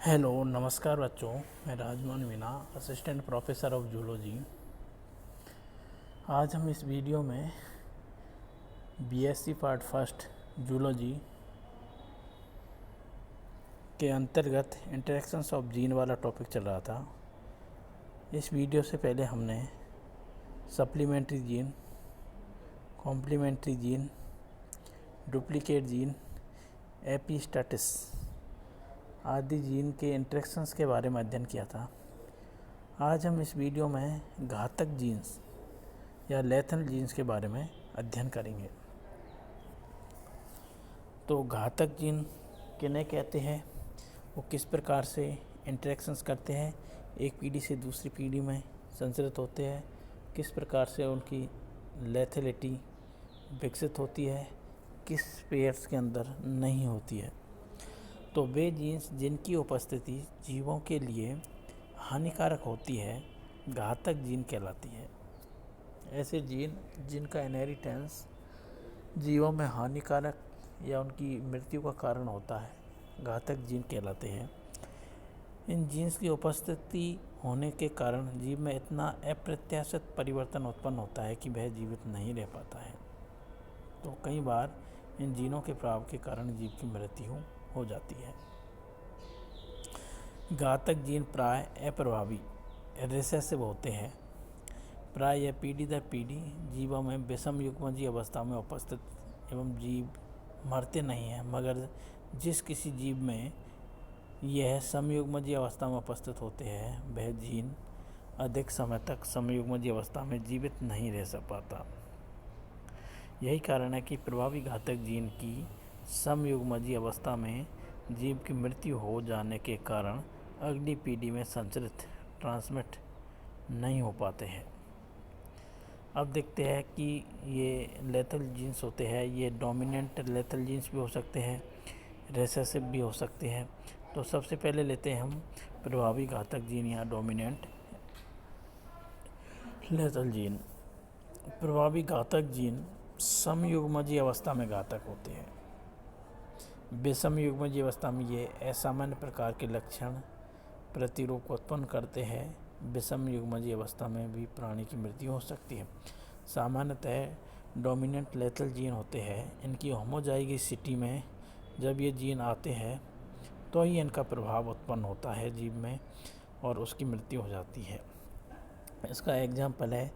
Hello नमस्कार बच्चों। मैं Rajmohan Meena, assistant professor of zoology. आज हम इस वीडियो में बीएससी पार्ट फर्स्ट जूलॉजी के अंतर्गत इंटरेक्शंस ऑफ जीन वाला टॉपिक चल रहा था। इस वीडियो से पहले हमने supplementary gene, complementary gene, duplicate gene, epistasis आदि जीन के इंटरेक्शंस के बारे में अध्ययन किया था। आज हम इस वीडियो में घातक जीन्स या लेथल जीन्स के बारे में अध्ययन करेंगे। तो घातक जीन किन्हें कहते हैं, वो किस प्रकार से इंटरेक्शंस करते हैं, एक पीढ़ी से दूसरी पीढ़ी में संचरित होते हैं, किस प्रकार से उनकी लेथेलिटी विकसित होती है, किस पेयर्स के अंदर नहीं होती है। तो वे जीन्स जिनकी उपस्थिति जीवों के लिए हानिकारक होती है घातक जीन कहलाती है। ऐसे जीन जिनका इनहेरिटेंस जीवों में हानिकारक या उनकी मृत्यु का कारण होता है घातक जीन कहलाते हैं। इन जीन्स की उपस्थिति होने के कारण जीव में इतना अप्रत्याशित परिवर्तन उत्पन्न होता है कि वह जीवित नहीं रह पाता है। तो कई बार इन जीनों के प्रभाव के कारण जीव की मृत्यु हो जाती है। घातक जीन प्राय अप्रभावी रिसेसिव होते हैं। प्राय यह पीढ़ी दर पीढ़ी जीवों में विषम युग्मजीय अवस्था में उपस्थित एवं जीव मरते नहीं हैं, मगर जिस किसी जीव में यह समयुग्मजीय अवस्था में उपस्थित होते हैं वह जीन अधिक समय तक समयुग्मजीय अवस्था में जीवित नहीं रह पाता। यही कारण है कि प्रभावी घातक जीन की समयुग्मजीय अवस्था में जीव की मृत्यु हो जाने के कारण अगली पीढ़ी में संचरित ट्रांसमिट नहीं हो पाते हैं। अब देखते हैं कि ये लेथल जीन्स होते हैं, ये डोमिनेंट लेथल जीन्स भी हो सकते हैं, रिसेसिव भी हो सकते हैं। तो सबसे पहले लेते हैं हम प्रभावी घातक जीन या डोमिनेंट लेथल जीन। प्रभावी घातक जीन समयुग्मजीय अवस्था में घातक होते हैं। विषम युग्मजीय अवस्था में ये असामान्य प्रकार के लक्षण प्रतिरूप उत्पन्न करते हैं। विषम युग्मजीय अवस्था में भी प्राणी की मृत्यु हो सकती है। सामान्यतः डोमिनेंट लेथल जीन होते हैं। इनकी होमोजाइगोसिटी में जब ये जीन आते हैं तो ही इनका प्रभाव उत्पन्न होता है जीव में और उसकी मृत्यु हो जाती है। इसका एग्जाम्पल है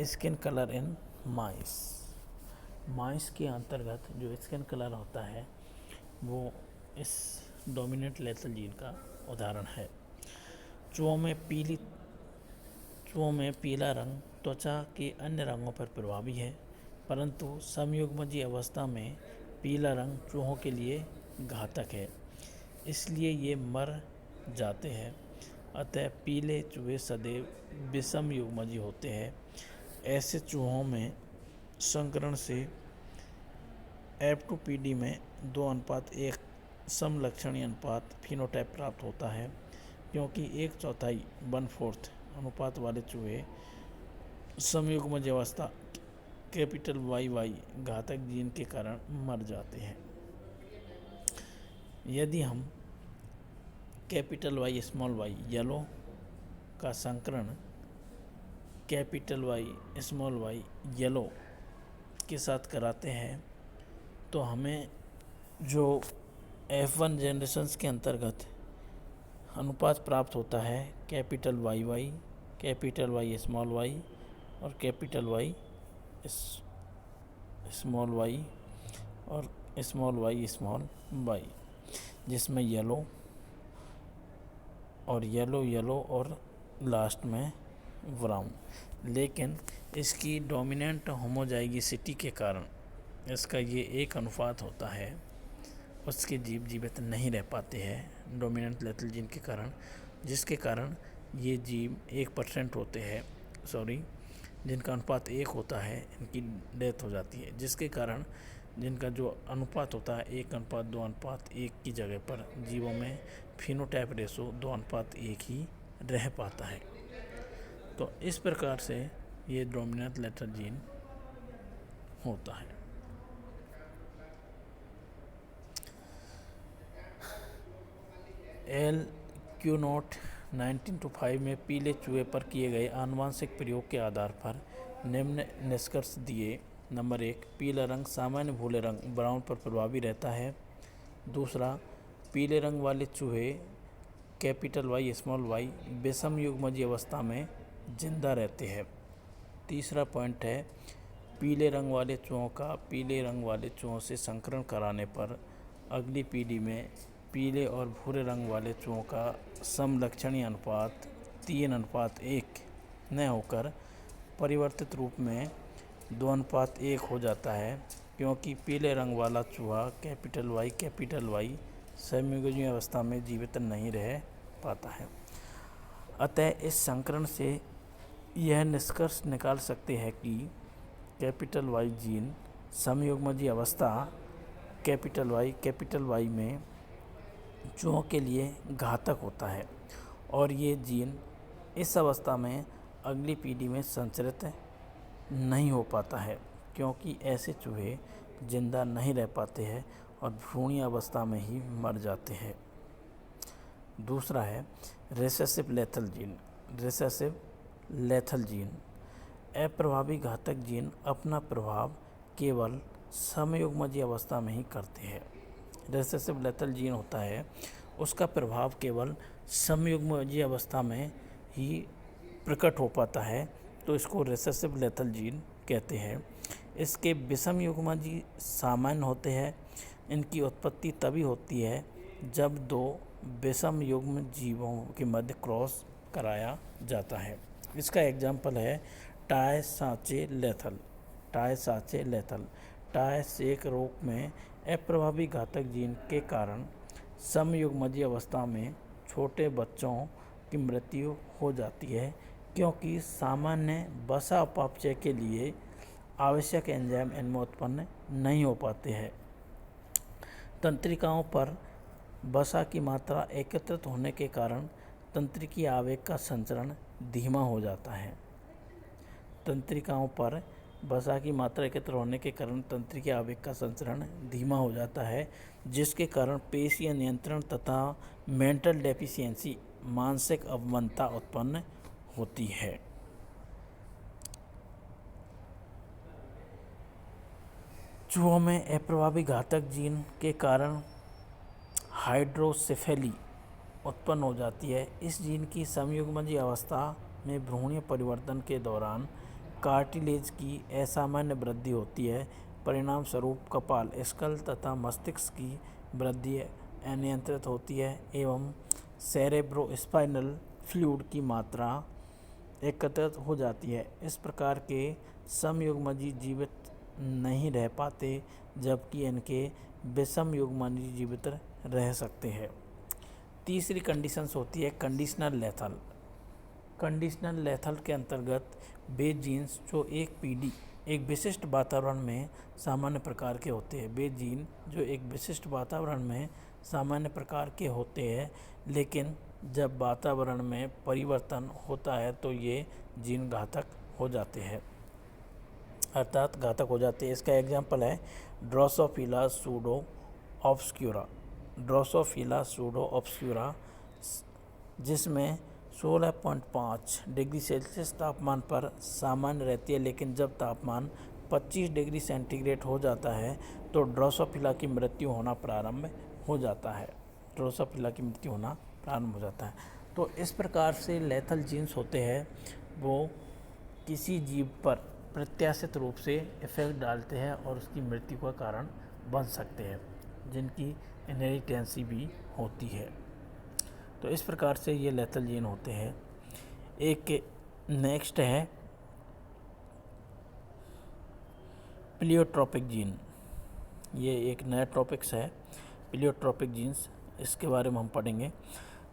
स्किन कलर इन माइस। माइस के अंतर्गत जो स्किन कलर होता है वो इस डोमिनेंट लेथल जीन का उदाहरण है। चूहों में पीला रंग त्वचा के अन्य रंगों पर प्रभावी है, परंतु समयुग्मजीय अवस्था में पीला रंग चूहों के लिए घातक है, इसलिए ये मर जाते हैं। अतः पीले चूहे सदैव विषम युग्मजीय होते हैं। ऐसे चूहों में संकरण से F2PD में 2:1 समलक्षणी अनुपात फिनोटाइप प्राप्त होता है, क्योंकि 1/4 अनुपात वाले चूहे समयुग्मजीय अवस्था कैपिटल YY घातक जीन के कारण मर जाते हैं। यदि हम capital Y small y yellow का संकरण capital Y small y yellow के साथ कराते हैं तो हमें जो F1 जनरेशन्स के अंतर्गत अनुपात प्राप्त होता है capital YY, capital Y small y और कैपिटल Y स्मॉल y और स्मॉल y स्मॉल y, जिसमें येलो और येलो और लास्ट में ब्राउन। लेकिन इसकी डोमिनेंट होमोजाइगोसिटी के कारण इसका ये एक अनुपात होता है, उसके जीव जीवित नहीं रह पाते हैं डोमिनेंट लेथल जीन के कारण, जिसके कारण ये जीव 1% होते हैं, जिनका अनुपात 1 होता है, इनकी डेथ हो जाती है। जिसके कारण जिनका जो अनुपात होता है 1:2:1 की जगह पर जीवों में फिनोटाइप रेशो 2:1 ही रह पाता है। तो इस प्रकार से ये डोमिनेंट लेथल जीन होता है। एल क्यू नोट 1925 में पीले चूहे पर किए गए आनुवंशिक प्रयोग के आधार पर निम्न निष्कर्ष दिए। नंबर 1, पीला रंग सामान्य भूरे रंग ब्राउन पर प्रभावी रहता है। दूसरा, पीले रंग वाले चूहे कैपिटल वाई स्मॉल वाई विषम युग्मजीय अवस्था में जिंदा रहते हैं। तीसरा पॉइंट है, पीले रंग वाले चूहों का पीले रंग वाले चूहों से संकरण कराने पर अगली पीढ़ी में पीले और भूरे रंग वाले चूहों का समलक्षणीय अनुपात 3:1 न होकर परिवर्तित रूप में 2:1 हो जाता है, क्योंकि पीले रंग वाला चूहा कैपिटल वाई समयुग्मजीय अवस्था में जीवित नहीं रह पाता है। अतः इस संकरण से यह निष्कर्ष निकाल सकते हैं कि कैपिटल वाई जीन समयुग्मजीय अवस्था कैपिटल वाई में चूहों के लिए घातक होता है और ये जीन इस अवस्था में अगली पीढ़ी में संचरित नहीं हो पाता है, क्योंकि ऐसे चूहे जिंदा नहीं रह पाते हैं और भ्रूणीय अवस्था में ही मर जाते हैं। दूसरा है रिसेसिव लेथल जीन। अप्रभावी घातक जीन अपना प्रभाव केवल समयुग्मजीय अवस्था में ही करते हैं। रिसेसिव लेथल जीन होता है, उसका प्रभाव केवल समयुग्मजीय अवस्था में ही प्रकट हो पाता है, तो इसको रिसेसिव लेथल जीन कहते हैं। इसके विषम युग्मजीय सामान्य होते हैं। इनकी उत्पत्ति तभी होती है जब दो विषम युग्म जीवों के मध्य क्रॉस कराया जाता है। इसका एग्जाम्पल है टाई सांचे लेथल। टाई सेक रोग में अप्रभावी घातक जीन के कारण समयुग्मजीय अवस्था में छोटे बच्चों की मृत्यु हो जाती है, क्योंकि सामान्य वसा उपापचय के लिए आवश्यक एंजाइम इनमें उत्पन्न नहीं हो पाते हैं। तंत्रिकाओं पर वसा की मात्रा एकत्रित होने के कारण तंत्रिकीय आवेग का संचरण धीमा हो जाता है। तंत्रिकाओं पर वसा की मात्रा एकत्र होने के कारण तंत्रिकीय आवेग का संचरण धीमा हो जाता है, जिसके कारण पेशीय नियंत्रण तथा मेंटल डेफिशिएंसी मानसिक अवमंदता उत्पन्न होती है। चूहों में अप्रभावी घातक जीन के कारण हाइड्रोसेफेली उत्पन्न हो जाती है। इस जीन की समयुग्मजीय अवस्था में भ्रूणीय परिवर्तन के दौरान कार्टिलेज की असामान्य वृद्धि होती है। परिणाम स्वरूप कपाल, स्कल तथा मस्तिष्क की वृद्धि अनियंत्रित होती है एवं सेरेब्रोस्पाइनल फ्लूइड की मात्रा एकत्रित हो जाती है। इस प्रकार के समयुग्मजीय जीवित नहीं रह पाते, जबकि इनके विषम युग्मजीय जीवित रह सकते हैं। तीसरी कंडीशंस होती है कंडीशनल लेथल के अंतर्गत वे जीन्स जो एक विशिष्ट वातावरण में सामान्य प्रकार के होते हैं। वे जीन जो एक विशिष्ट वातावरण में सामान्य प्रकार के होते हैं, लेकिन जब वातावरण में परिवर्तन होता है तो ये जीन घातक हो जाते हैं, अर्थात घातक हो जाते हैं। इसका एग्जाम्पल है ड्रोसोफिला सूडो ऑब्स्क्यूरा, जिसमें 16.5 डिग्री सेल्सियस तापमान पर सामान्य रहती है, लेकिन जब तापमान 25 डिग्री सेंटीग्रेड हो जाता है तो ड्रोसोफिला की मृत्यु होना प्रारंभ हो जाता है। तो इस प्रकार से लेथल जीन्स होते हैं, वो किसी जीव पर प्रत्याशित रूप से इफेक्ट डालते हैं और उसकी मृत्यु का कारण बन सकते हैं, जिनकी इनहेरिटेंसी भी होती है। तो इस प्रकार से ये लेथल जीन होते हैं। एक नेक्स्ट है प्लियोट्रोपिक जीन। ये एक नया टॉपिक्स है, प्लियोट्रोपिक जीन्स। इसके बारे में हम पढ़ेंगे।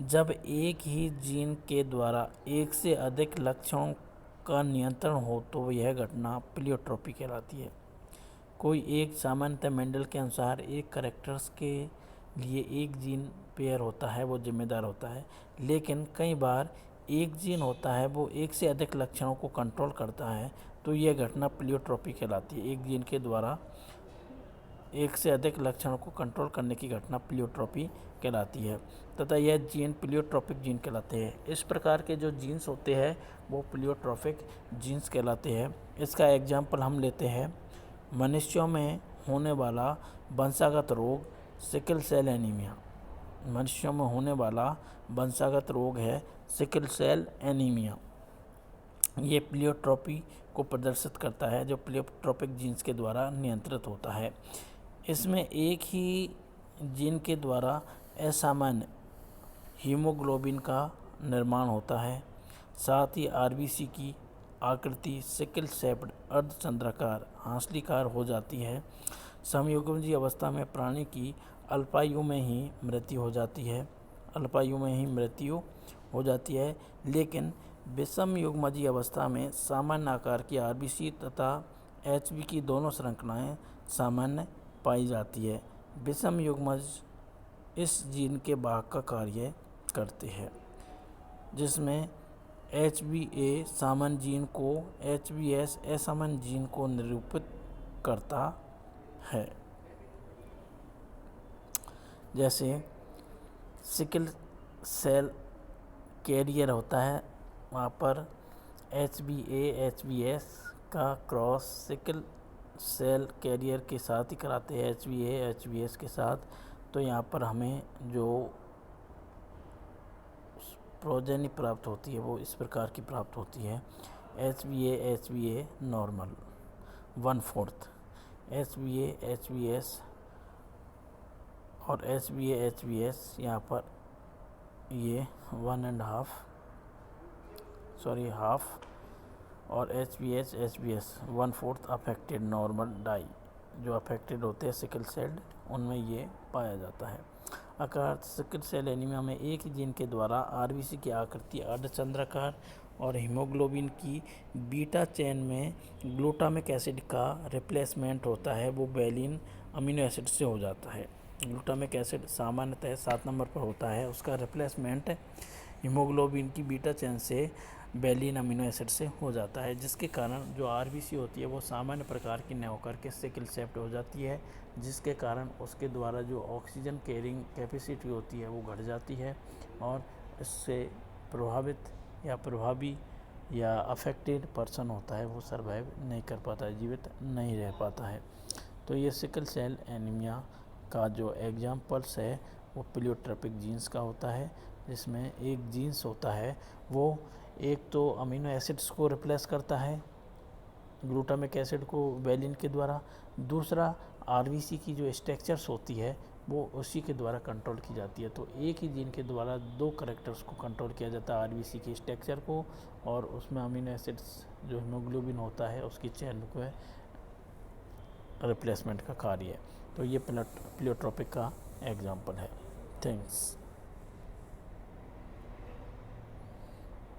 जब एक ही जीन के द्वारा एक से अधिक लक्षणों का नियंत्रण हो तो यह घटना प्लियोट्रोपी कहलाती है। कोई एक सामान्यतः मेंडल के अनुसार एक कैरेक्टर्स के लिए एक जीन पेयर होता है, वो जिम्मेदार होता है, लेकिन कई बार एक जीन होता है वो एक से अधिक लक्षणों को कंट्रोल करता है, तो यह घटना प्लियोट्रोपी कहलाती है। एक जीन के द्वारा एक से अधिक लक्षणों को कंट्रोल करने की घटना प्लियोट्रोपी कहलाती है तथा यह जीन प्लियोट्रॉपिक जीन कहलाते हैं। इस प्रकार के जो जीन्स होते हैं वो प्लियोट्रॉपिक जीन्स कहलाते हैं। इसका एग्जाम्पल हम लेते हैं मनुष्यों में होने वाला वंशागत रोग सिकल सेल एनीमिया। मनुष्यों में होने वाला वंशागत रोग है सिकल सेल एनीमिया। ये प्लियोट्रॉपी को प्रदर्शित करता है जो प्लियोट्रॉपिक जीन्स के द्वारा नियंत्रित होता है। इसमें एक ही जीन के द्वारा असामान्य हीमोग्लोबिन का निर्माण होता है। साथ ही आरबीसी की आकृति सिकल शेप्ड अर्धचंद्राकार हांसलीकार हो जाती है। समयुग्मजीय अवस्था में प्राणी की अल्पायु में ही मृत्यु हो जाती है, लेकिन विषम युग्मजीय अवस्था में सामान्य आकार की आरबीसी तथा एचबी की दोनों श्रृंखलाएं सामान्य पाई जाती है। विषम युग्मज इस जीन के वाहक का कार्य करते हैं, जिसमें HbA सामान्य जीन को HbS असामान्य जीन को निरूपित करता है। जैसे सिकल सेल कैरियर होता है, वहाँ पर HbA HbS का क्रॉस सिकल सेल कैरियर के साथ ही कराते हैं, HbA HbS के साथ। तो यहाँ पर हमें जो प्रोजेनी प्राप्त होती है वो इस प्रकार की प्राप्त होती है। HbA नॉर्मल 1/4, HbA HbS और HbA HbS यहाँ पर ये 1.5 और HbH HbS 1/4 affected normal die जो अफेक्टेड होते हैं सिकल सेल, उनमें ये पाया जाता है। आकार सिकल सेल एनीमिया में एक ही जीन के द्वारा आरबीसी की आकृति अर्धचंद्राकार और हीमोग्लोबिन की बीटा चेन में ग्लूटामिक एसिड का रिप्लेसमेंट होता है, वो वेलिन अमीनो एसिड से हो जाता है। ग्लूटामिक एसिड सामान्यतः 7 नंबर पर होता है, उसका रिप्लेसमेंट हीमोग्लोबिन की बीटा चेन से वेलिन अमीनो एसिड से हो जाता है, जिसके कारण जो आरबीसी होती है वो सामान्य प्रकार की न होकर के सिकल शेप्ड हो जाती है, जिसके कारण उसके द्वारा जो ऑक्सीजन कैरिंग कैपेसिटी होती है वो घट जाती है और इससे प्रभावित या प्रभावी या अफेक्टेड पर्सन होता है वो सर्वाइव नहीं कर पाता है, जीवित नहीं रह पाता है। तो ये सिकल सेल एनीमिया का जो एग्जाम्पल्स है वो प्लियोट्रॉपिक जीन्स का होता है, जिसमें एक जीन्स होता है वो एक तो अमीनो एसिड्स को रिप्लेस करता है ग्लूटामिक एसिड को वेलिन के द्वारा, दूसरा आरबीसी की जो स्ट्रक्चर्स होती है वो उसी के द्वारा कंट्रोल की जाती है। तो एक ही जीन के द्वारा 2 कैरेक्टर्स को कंट्रोल किया जाता है, आरबीसी की स्ट्रक्चर को और उसमें अमीनो एसिड्स जो हीमोग्लोबिन होता है उसकी चेन को रिप्लेसमेंट का कार्य है। तो ये प्लियोट्रॉपिक का एग्जाम्पल है। थैंक्स।